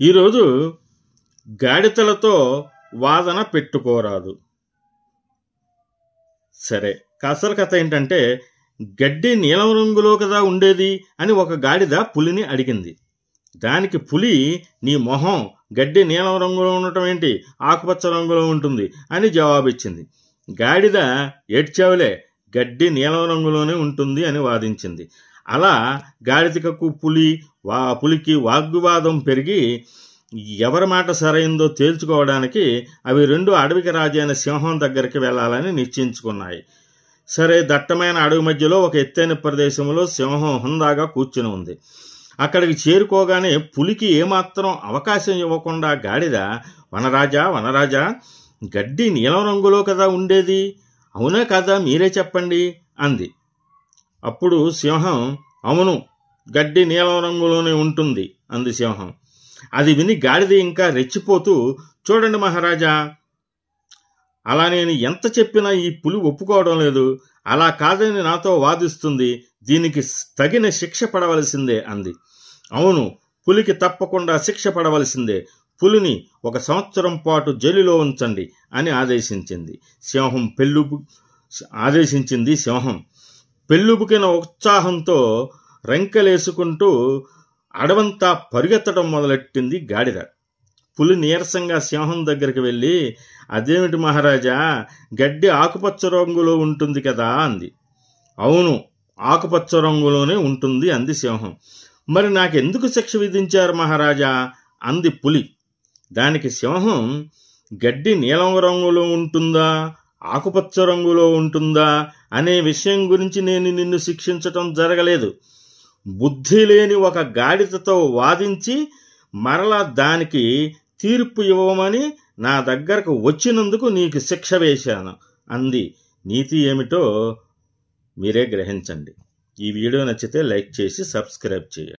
ఈరోజు గాడిదలతో వాదన పెట్టుకోరాదు. సరే, అసలు కథ ఏంటంటే, గడ్డి నీలం రంగులో కదా ఉండేది అని ఒక గాడిద పులిని అడిగింది. దానికి పులి, నీ మొహం, గడ్డి నీలం రంగులో ఉండటం ఏంటి, ఆకుపచ్చ రంగులో ఉంటుంది అని జవాబిచ్చింది. గాడిద, ఏడ్చావులే, గడ్డి నీలం రంగులోనే ఉంటుంది అని వాదించింది. అలా గాడిదకు పులికి వాగ్వివాదం పెరిగి ఎవరి మాట సరైందో తేల్చుకోవడానికి అవి రెండు అడవికి రాజైన సింహం దగ్గరికి వెళ్ళాలని నిశ్చయించుకున్నాయి. సరే, దట్టమైన అడవి మధ్యలో ఒక ఎత్తైన ప్రదేశంలో సింహం హుందాగా కూర్చుని ఉంది. అక్కడికి చేరుకోగానే పులికి ఏమాత్రం అవకాశం ఇవ్వకుండా గాడిద, వనరాజా, గడ్డి నీలం రంగులో కదా ఉండేది, అవునా కాదా మీరే చెప్పండి అంది. అప్పుడు సింహం, అవును, గడ్డి నీలం రంగులోనే ఉంటుంది అంది సింహం. అది విని గాడిద ఇంకా రెచ్చిపోతూ, చూడండి మహారాజా, అలా నేను ఎంత చెప్పినా ఈ పులి ఒప్పుకోవడం లేదు, అలా కాదని నాతో వాదిస్తుంది, దీనికి తగిన శిక్ష పడవలసిందే అంది. అవును, పులికి తప్పకుండా శిక్ష పడవలసిందే, పులిని 1 సంవత్సరం పాటు జైలులో ఉంచండి అని ఆదేశించింది సింహం. పెళ్ళుబుకిన ఉత్సాహంతో రెంకలేసుకుంటూ అడవంతా పరిగెత్తడం మొదలెట్టింది గాడిద. పులి నీరసంగా సింహం దగ్గరికి వెళ్ళి, అదేమిటి మహారాజా, గడ్డి ఆకుపచ్చ రంగులో ఉంటుంది కదా అంది. అవును, ఆకుపచ్చ రంగులోనే ఉంటుంది అంది సింహం. మరి నాకెందుకు శిక్ష విధించారు మహారాజా అంది పులి. దానికి సింహం, గడ్డి నీలం రంగులో ఉంటుందా, ఆకుపచ్చ రంగులో ఉంటుందా అనే విషయం గురించి నేను నిన్ను శిక్షించటం జరగలేదు. బుద్ధి లేని ఒక గాడిదతో వాదించి మరలా దానికి తీర్పు ఇవ్వమని నా దగ్గరకు వచ్చినందుకు నీకు శిక్ష వేశాను అంది. నీతి ఏమిటో మీరే గ్రహించండి. ఈ వీడియో నచ్చితే లైక్ చేసి సబ్స్క్రైబ్ చేయండి.